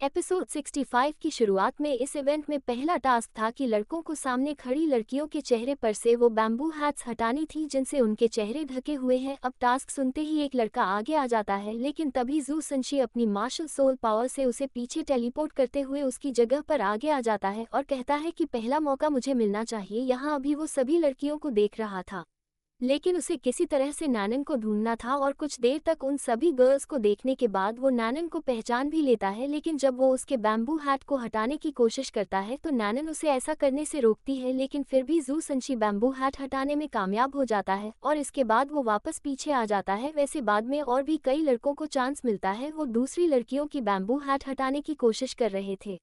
Episode 65 की शुरुआत में इस इवेंट में पहला टास्क था कि लड़कों को सामने खड़ी लड़कियों के चेहरे पर से वो बैम्बू हैट्स हटानी थी जिनसे उनके चेहरे ढके हुए हैं। अब टास्क सुनते ही एक लड़का आगे आ जाता है, लेकिन तभी जू संशी अपनी मार्शल सोल पावर से उसे पीछे टेलीपोर्ट करते हुए उसकी जगह पर आगे आ जाता है और कहता है कि पहला मौका मुझे मिलना चाहिए। यहाँ अभी वो सभी लड़कियों को देख रहा था, लेकिन उसे किसी तरह से नैनन को ढूंढना था और कुछ देर तक उन सभी गर्ल्स को देखने के बाद वो नैनन को पहचान भी लेता है। लेकिन जब वो उसके बैम्बू हैट को हटाने की कोशिश करता है तो नैनन उसे ऐसा करने से रोकती है, लेकिन फिर भी जू संशी बैम्बू हैट हटाने में कामयाब हो जाता है और इसके बाद वो वापस पीछे आ जाता है। वैसे बाद में और भी कई लड़कों को चांस मिलता है, वो दूसरी लड़कियों की बैम्बू हैट हटाने की कोशिश कर रहे थे,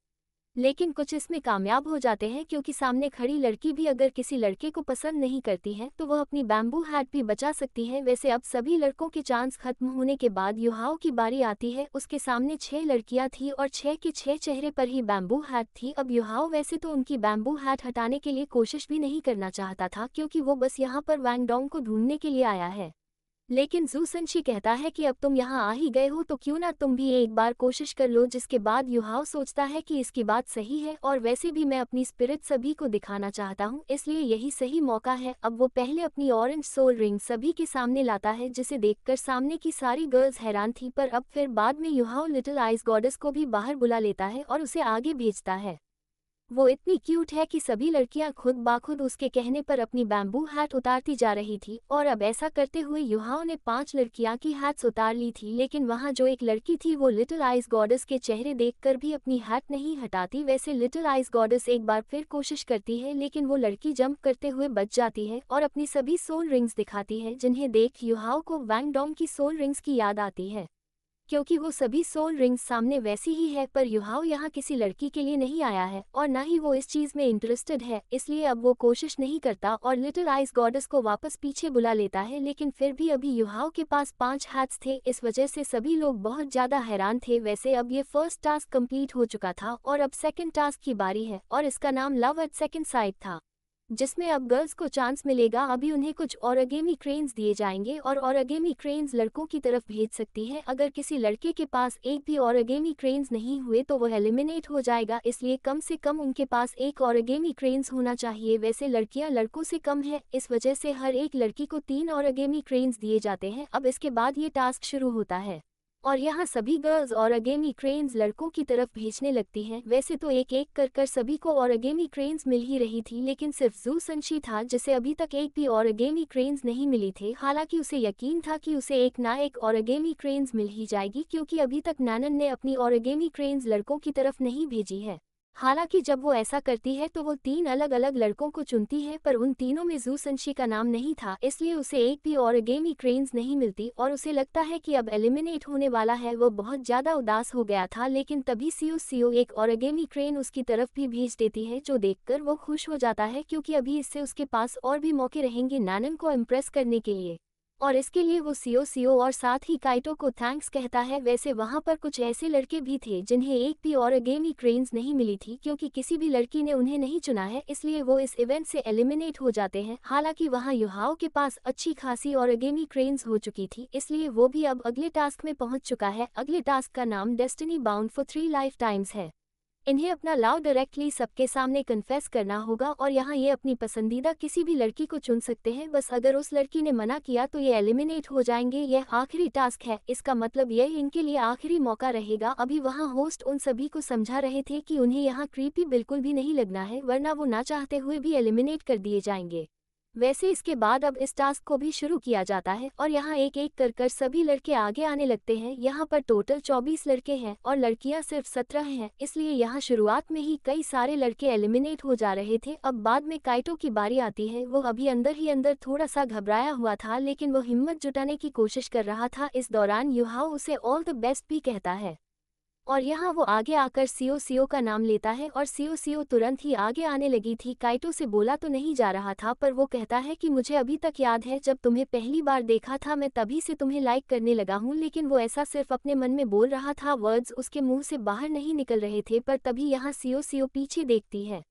लेकिन कुछ इसमें कामयाब हो जाते हैं क्योंकि सामने खड़ी लड़की भी अगर किसी लड़के को पसंद नहीं करती है तो वह अपनी बैम्बू हैट भी बचा सकती है। वैसे अब सभी लड़कों के चांस खत्म होने के बाद युहाओ की बारी आती है। उसके सामने 6 लड़कियां थी और 6 के 6 चेहरे पर ही बैम्बू हैट थी। अब युहाओ वैसे तो उनकी बैम्बू हैट हटाने के लिए कोशिश भी नहीं करना चाहता था क्योंकि वो बस यहाँ पर वैंग डोंग को ढूंढने के लिए आया है, लेकिन जू संशी कहता है कि अब तुम यहाँ आ ही गए हो तो क्यों ना तुम भी एक बार कोशिश कर लो। जिसके बाद युहाओ सोचता है कि इसकी बात सही है और वैसे भी मैं अपनी स्पिरिट सभी को दिखाना चाहता हूँ, इसलिए यही सही मौका है। अब वो पहले अपनी ऑरेंज सोल रिंग सभी के सामने लाता है, जिसे देखकर सामने की सारी गर्ल्स हैरान थी। पर अब फिर बाद में युहाओ लिटिल आइज गॉडेस को भी बाहर बुला लेता है और उसे आगे भेजता है। वो इतनी क्यूट है कि सभी लड़कियां खुद बाखुद उसके कहने पर अपनी बैम्बू हैट उतारती जा रही थी और अब ऐसा करते हुए युहाओ ने 5 लड़कियां की हैट्स उतार ली थी, लेकिन वहां जो एक लड़की थी वो लिटिल आइज गॉडेस के चेहरे देखकर भी अपनी हैट नहीं हटाती। वैसे लिटिल आइज गॉडेस एक बार फिर कोशिश करती है, लेकिन वो लड़की जंप करते हुए बच जाती है और अपनी सभी सोल रिंग्स दिखाती है, जिन्हें देख युहाओ को वैंग डोंग की सोल रिंग्स की याद आती है क्योंकि वो सभी सोल रिंग्स सामने वैसी ही है। पर युहाओ यहाँ किसी लड़की के लिए नहीं आया है और ना ही वो इस चीज में इंटरेस्टेड है, इसलिए अब वो कोशिश नहीं करता और लिटिल आइज गॉडेस को वापस पीछे बुला लेता है। लेकिन फिर भी अभी युहाओ के पास 5 हैट्स थे, इस वजह से सभी लोग बहुत ज्यादा हैरान थे। वैसे अब ये फर्स्ट टास्क कंप्लीट हो चुका था और अब सेकंड टास्क की बारी है और इसका नाम लव एट सेकंड साइट था, जिसमें अब गर्ल्स को चांस मिलेगा। अभी उन्हें कुछ ओरिगेमी क्रेन्स दिए जाएंगे और ओरिगेमी क्रेन्स लड़कों की तरफ भेज सकती है। अगर किसी लड़के के पास एक भी ओरिगेमी क्रेन्स नहीं हुए तो वह एलिमिनेट हो जाएगा, इसलिए कम से कम उनके पास एक ओरिगेमी क्रेन्स होना चाहिए। वैसे लड़कियां लड़कों से कम है, इस वजह से हर एक लड़की को 3 ओरिगेमी क्रेन्स दिए जाते हैं। अब इसके बाद ये टास्क शुरू होता है और यहाँ सभी गर्ल्स ओरिगेमी क्रेन्स लड़कों की तरफ भेजने लगती हैं। वैसे तो एक एक कर सभी को ओरिगेमी क्रेन्स मिल ही रही थी, लेकिन सिर्फ जू संशी था जिसे अभी तक एक भी ओरिगेमी क्रेन्स नहीं मिली थे। हालांकि उसे यकीन था कि उसे एक ना एक ओरिगेमी क्रेन्स मिल ही जाएगी क्योंकि अभी तक नैनन ने अपनी ओरिगेमी क्रेन्स लड़कों की तरफ नहीं भेजी है। हालांकि जब वो ऐसा करती है तो वो 3 अलग अलग लड़कों को चुनती है, पर उन तीनों में जू संशी का नाम नहीं था, इसलिए उसे एक भी ओरिगेमी क्रेन्स नहीं मिलती और उसे लगता है कि अब एलिमिनेट होने वाला है। वो बहुत ज्यादा उदास हो गया था, लेकिन तभी सियो सियो एक ओरिगेमी क्रेन उसकी तरफ भी भेज देती है, जो देखकर वो खुश हो जाता है क्योंकि अभी इससे उसके पास और भी मौके रहेंगे नैनन को इम्प्रेस करने के लिए, और इसके लिए वो सियो सियो और साथ ही काइटो को थैंक्स कहता है। वैसे वहां पर कुछ ऐसे लड़के भी थे जिन्हें एक भी ओरिगेमी क्रेन्स नहीं मिली थी क्योंकि किसी भी लड़की ने उन्हें नहीं चुना है, इसलिए वो इस इवेंट से एलिमिनेट हो जाते हैं। हालांकि वहां युहाओ के पास अच्छी खासी ओरिगेमी क्रेन्स हो चुकी थी, इसलिए वो भी अब अगले टास्क में पहुंच चुका है। अगले टास्क का नाम destiny bound for 3 life times है। इन्हें अपना लव डायरेक्टली सबके सामने कन्फेस करना होगा और यहाँ ये अपनी पसंदीदा किसी भी लड़की को चुन सकते हैं, बस अगर उस लड़की ने मना किया तो ये एलिमिनेट हो जाएंगे। यह आखिरी टास्क है, इसका मतलब यह इनके लिए आखिरी मौका रहेगा। अभी वहाँ होस्ट उन सभी को समझा रहे थे कि उन्हें यहाँ क्रीपी बिल्कुल भी नहीं लगना है, वरना वो ना चाहते हुए भी एलिमिनेट कर दिए जाएंगे। वैसे इसके बाद अब इस टास्क को भी शुरू किया जाता है और यहाँ एक एक कर सभी लड़के आगे आने लगते हैं। यहाँ पर टोटल 24 लड़के हैं और लड़कियां सिर्फ 17 हैं, इसलिए यहाँ शुरुआत में ही कई सारे लड़के एलिमिनेट हो जा रहे थे। अब बाद में काइटो की बारी आती है। वो अभी अंदर ही अंदर थोड़ा सा घबराया हुआ था, लेकिन वो हिम्मत जुटाने की कोशिश कर रहा था। इस दौरान युहाओ उसे ऑल द बेस्ट भी कहता है और यहाँ वो आगे आकर सियो सियो का नाम लेता है और सियो सियो तुरंत ही आगे आने लगी थी। काइटो से बोला तो नहीं जा रहा था, पर वो कहता है कि मुझे अभी तक याद है जब तुम्हें पहली बार देखा था, मैं तभी से तुम्हें लाइक करने लगा हूँ। लेकिन वो ऐसा सिर्फ अपने मन में बोल रहा था, वर्ड्स उसके मुंह से बाहर नहीं निकल रहे थे। पर तभी यहाँ सियो सियो पीछे देखती है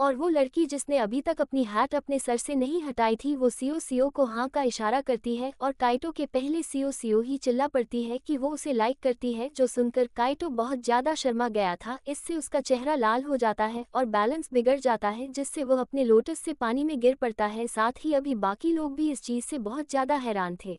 और वो लड़की जिसने अभी तक अपनी हैट अपने सर से नहीं हटाई थी वो सियो सियो को हाँ का इशारा करती है और काइटो के पहले सियो सियो ही चिल्ला पड़ती है कि वो उसे लाइक करती है, जो सुनकर काइटो बहुत ज़्यादा शर्मा गया था। इससे उसका चेहरा लाल हो जाता है और बैलेंस बिगड़ जाता है, जिससे वह अपने लोटस से पानी में गिर पड़ता है। साथ ही अभी बाकी लोग भी इस चीज़ से बहुत ज़्यादा हैरान थे,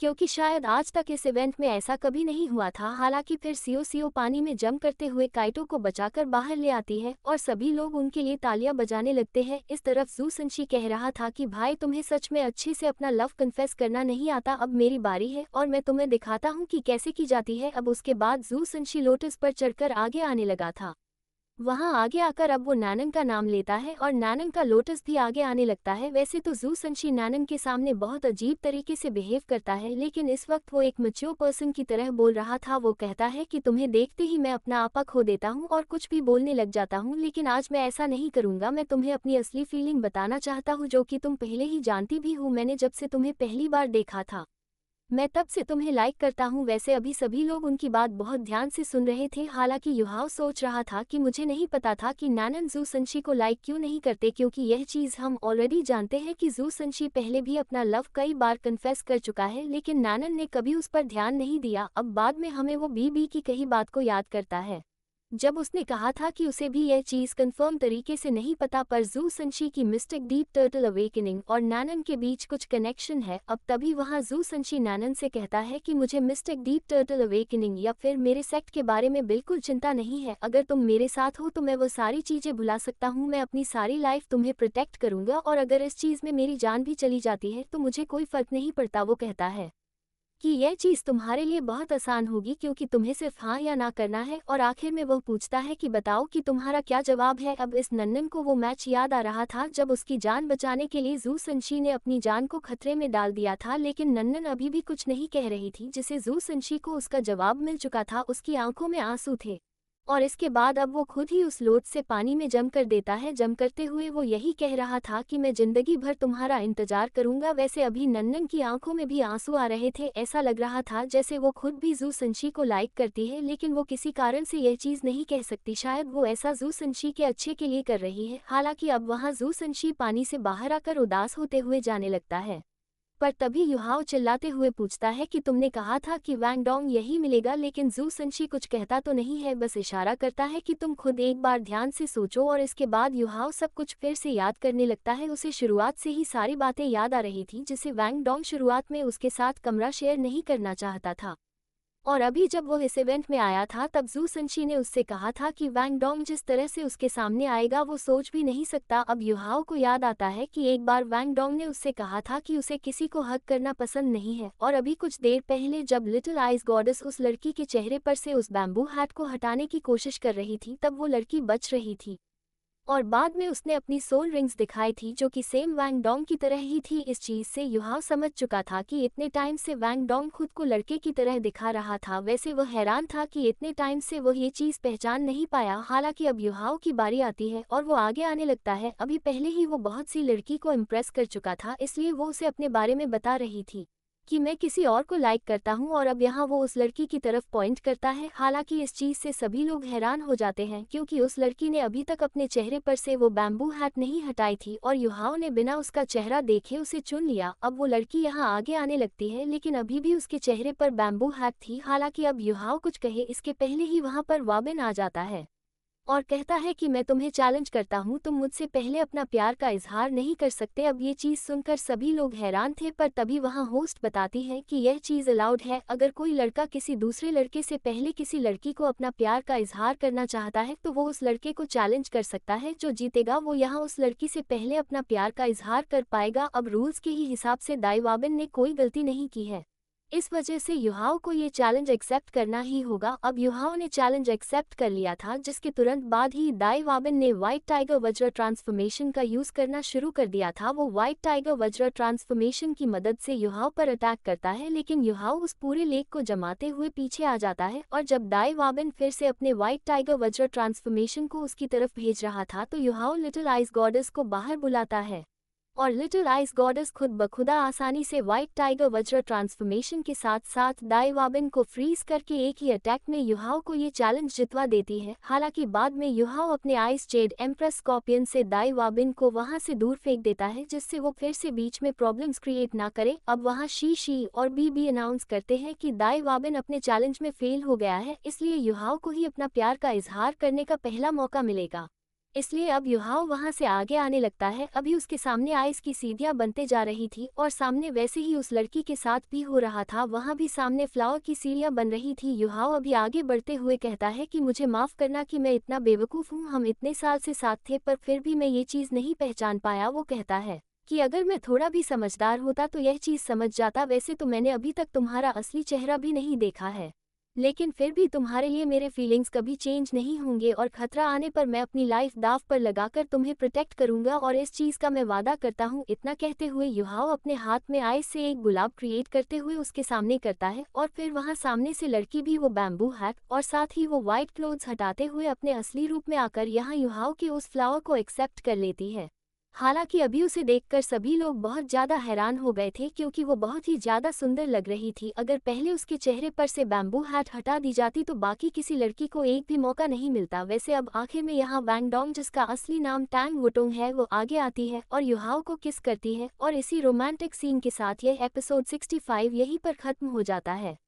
क्योंकि शायद आज तक इस इवेंट में ऐसा कभी नहीं हुआ था। हालांकि फिर सियो सियो पानी में जंप करते हुए काइटो को बचाकर बाहर ले आती है और सभी लोग उनके लिए तालियां बजाने लगते हैं। इस तरफ जू सनशी कह रहा था कि भाई तुम्हें सच में अच्छे से अपना लव कन्फेस करना नहीं आता, अब मेरी बारी है और मैं तुम्हें दिखाता हूँ कि कैसे की जाती है। अब उसके बाद जू सनशी लोटस पर चढ़कर आगे आने लगा था। वहां आगे आकर अब वो नानन का नाम लेता है और नानन का लोटस भी आगे आने लगता है। वैसे तो जू सनशी नानन के सामने बहुत अजीब तरीके से बिहेव करता है, लेकिन इस वक्त वो एक मैच्योर पर्सन की तरह बोल रहा था। वो कहता है कि तुम्हें देखते ही मैं अपना आपा खो देता हूँ और कुछ भी बोलने लग जाता हूँ, लेकिन आज मैं ऐसा नहीं करूँगा। मैं तुम्हें अपनी असली फीलिंग बताना चाहता हूँ, जो कि तुम पहले ही जानती भी हो। मैंने जब से तुम्हें पहली बार देखा था मैं तब से तुम्हें लाइक करता हूँ। वैसे अभी सभी लोग उनकी बात बहुत ध्यान से सुन रहे थे। हालांकि युहाओ सोच रहा था कि मुझे नहीं पता था कि नानन जू सनशी को लाइक क्यों नहीं करते, क्योंकि यह चीज़ हम ऑलरेडी जानते हैं कि जू सनशी पहले भी अपना लव कई बार कन्फेस कर चुका है, लेकिन नानन ने कभी उस पर ध्यान नहीं दिया। अब बाद में हमें वो बीबी की कही बात को याद करता है, जब उसने कहा था कि उसे भी यह चीज़ कंफर्म तरीके से नहीं पता, पर जू सनशी की मिस्टिक डीप टर्टल अवेकनिंग और नानन के बीच कुछ कनेक्शन है। अब तभी वहाँ जू सनशी नानन से कहता है कि मुझे मिस्टिक डीप टर्टल अवेकनिंग या फिर मेरे सेक्ट के बारे में बिल्कुल चिंता नहीं है। अगर तुम मेरे साथ हो तो मैं वो सारी चीज़ें भुला सकता हूँ। मैं अपनी सारी लाइफ तुम्हें प्रोटेक्ट करूँगा और अगर इस चीज़ में मेरी जान भी चली जाती है तो मुझे कोई फ़र्क नहीं पड़ता। वो कहता है कि यह चीज़ तुम्हारे लिए बहुत आसान होगी, क्योंकि तुम्हें सिर्फ हाँ या ना करना है। और आखिर में वह पूछता है कि बताओ कि तुम्हारा क्या जवाब है। अब इस नन्नन को वो मैच याद आ रहा था जब उसकी जान बचाने के लिए जू सनशी ने अपनी जान को खतरे में डाल दिया था, लेकिन नन्नन अभी भी कुछ नहीं कह रही थी, जिसे जू सनशी को उसका जवाब मिल चुका था। उसकी आंखों में आंसू थे और इसके बाद अब वो खुद ही उस लोट से पानी में जम कर देता है। जम करते हुए वो यही कह रहा था कि मैं जिंदगी भर तुम्हारा इंतजार करूंगा। वैसे अभी नन्नन की आंखों में भी आंसू आ रहे थे। ऐसा लग रहा था जैसे वो खुद भी जू सनशी को लाइक करती है, लेकिन वो किसी कारण से यह चीज़ नहीं कह सकती। शायद वो ऐसा जू सनशी के अच्छे के लिए कर रही है। हालांकि अब वहाँ जू सनशी पानी से बाहर आकर उदास होते हुए जाने लगता है, पर तभी युहाओ चिल्लाते हुए पूछता है कि तुमने कहा था कि वैंग डोंग यही मिलेगा, लेकिन जू सनशी कुछ कहता तो नहीं है, बस इशारा करता है कि तुम खुद एक बार ध्यान से सोचो। और इसके बाद युहाओ सब कुछ फिर से याद करने लगता है। उसे शुरुआत से ही सारी बातें याद आ रही थी, जिसे वैंग डोंग शुरुआत में उसके साथ कमरा शेयर नहीं करना चाहता था। और अभी जब वो इस इवेंट में आया था तब जू सनशी ने उससे कहा था कि वैंग डोंग जिस तरह से उसके सामने आएगा वो सोच भी नहीं सकता। अब युहाओ को याद आता है कि एक बार वैंग डोंग ने उससे कहा था कि उसे किसी को हक करना पसंद नहीं है। और अभी कुछ देर पहले जब लिटिल आइज गॉडेस उस लड़की के चेहरे पर से उस बैम्बू हैट को हटाने की कोशिश कर रही थी, तब वो लड़की बच रही थी और बाद में उसने अपनी सोल रिंग्स दिखाई थी, जो कि सेम वैंग डोंग की तरह ही थी। इस चीज़ से युहाओ समझ चुका था कि इतने टाइम से वैंग डोंग खुद को लड़के की तरह दिखा रहा था। वैसे वह हैरान था कि इतने टाइम से वह ये चीज़ पहचान नहीं पाया। हालांकि अब युहाओ की बारी आती है और वो आगे आने लगता है। अभी पहले ही वो बहुत सी लड़की को इम्प्रेस कर चुका था, इसलिए वो उसे अपने बारे में बता रही थी कि मैं किसी और को लाइक करता हूं, और अब यहाँ वो उस लड़की की तरफ पॉइंट करता है। हालांकि इस चीज़ से सभी लोग हैरान हो जाते हैं, क्योंकि उस लड़की ने अभी तक अपने चेहरे पर से वो बैम्बू हैट नहीं हटाई थी और युहाओ ने बिना उसका चेहरा देखे उसे चुन लिया। अब वो लड़की यहाँ आगे आने लगती है, लेकिन अभी भी उसके चेहरे पर बैम्बू हैट थी। हालांकि अब युहाओ कुछ कहे इसके पहले ही वहाँ पर वाबिन आ जाता है और कहता है कि मैं तुम्हें चैलेंज करता हूँ, तुम मुझसे पहले अपना प्यार का इजहार नहीं कर सकते। अब ये चीज़ सुनकर सभी लोग हैरान थे, पर तभी वहाँ होस्ट बताती है कि यह चीज़ अलाउड है। अगर कोई लड़का किसी दूसरे लड़के से पहले किसी लड़की को अपना प्यार का इजहार करना चाहता है तो वो उस लड़के को चैलेंज कर सकता है। जो जीतेगा वो यहाँ उस लड़की से पहले अपना प्यार का इजहार कर पाएगा। अब रूल्स के ही हिसाब से दाई वाबिन ने कोई गलती नहीं की है, इस वजह से युहाओ को ये चैलेंज एक्सेप्ट करना ही होगा। अब युहाओ ने चैलेंज एक्सेप्ट कर लिया था, जिसके तुरंत बाद ही दाई वाबिन ने व्हाइट टाइगर वज्र ट्रांसफॉर्मेशन का यूज करना शुरू कर दिया था। वो व्हाइट टाइगर वज्र ट्रांसफॉर्मेशन की मदद से युहाओ पर अटैक करता है, लेकिन युहाओ उस पूरे लेक को जमाते हुए पीछे आ जाता है। और जब दाई वाबिन फिर से अपने व्हाइट टाइगर वज्र ट्रांसफॉर्मेशन को उसकी तरफ भेज रहा था तो युहाओ लिटिल आइज गॉडेस को बाहर बुलाता है और लिटिल आइस गॉडेस खुद बखुदा आसानी से व्हाइट टाइगर वज्र ट्रांसफॉर्मेशन के साथ साथ दाई वाबिन को फ्रीज करके एक ही अटैक में युहाओ को ये चैलेंज जितवा देती है। हालांकि बाद में युहाओ अपने आइस जेड एम्प्रेस स्कॉर्पियन से दाई वाबिन को वहां से दूर फेंक देता है, जिससे वो फिर से बीच में प्रॉब्लम्स क्रिएट ना करे। अब वहां शी और बी अनाउंस करते हैं कि दाई वाबिन अपने चैलेंज में फेल हो गया है, इसलिए युहाओ को ही अपना प्यार का इजहार करने का पहला मौका मिलेगा। इसलिए अब युहाओ वहां से आगे आने लगता है। अभी उसके सामने आइस की सीढ़ियां बनते जा रही थी और सामने वैसे ही उस लड़की के साथ भी हो रहा था, वहां भी सामने फ्लावर की सीढ़ियां बन रही थी। युहाओ अभी आगे बढ़ते हुए कहता है कि मुझे माफ करना कि मैं इतना बेवकूफ़ हूँ, हम इतने साल से साथ थे पर फिर भी मैं ये चीज़ नहीं पहचान पाया। वो कहता है कि अगर मैं थोड़ा भी समझदार होता तो यह चीज़ समझ जाता। वैसे तो मैंने अभी तक तुम्हारा असली चेहरा भी नहीं देखा है, लेकिन फिर भी तुम्हारे लिए मेरे फीलिंग्स कभी चेंज नहीं होंगे और खतरा आने पर मैं अपनी लाइफ दाव पर लगाकर तुम्हें प्रोटेक्ट करूंगा और इस चीज़ का मैं वादा करता हूँ। इतना कहते हुए युहाओ अपने हाथ में आइस से एक गुलाब क्रिएट करते हुए उसके सामने करता है और फिर वहाँ सामने से लड़की भी वो बैम्बू हैट और साथ ही वो व्हाइट क्लोथ्स हटाते हुए अपने असली रूप में आकर यहाँ युहाओ के उस फ्लावर को एक्सेप्ट कर लेती है। हालांकि अभी उसे देखकर सभी लोग बहुत ज़्यादा हैरान हो गए थे क्योंकि वो बहुत ही ज़्यादा सुंदर लग रही थी। अगर पहले उसके चेहरे पर से बैम्बू हैट हटा दी जाती तो बाकी किसी लड़की को एक भी मौका नहीं मिलता। वैसे अब आखिर में यहाँ वैंग डोंग, जिसका असली नाम टैंग वुटोंग है, वो आगे आती है और युहाओ को किस करती है और इसी रोमांटिक सीन के साथ यह एपिसोड 65 यहीं पर ख़त्म हो जाता है।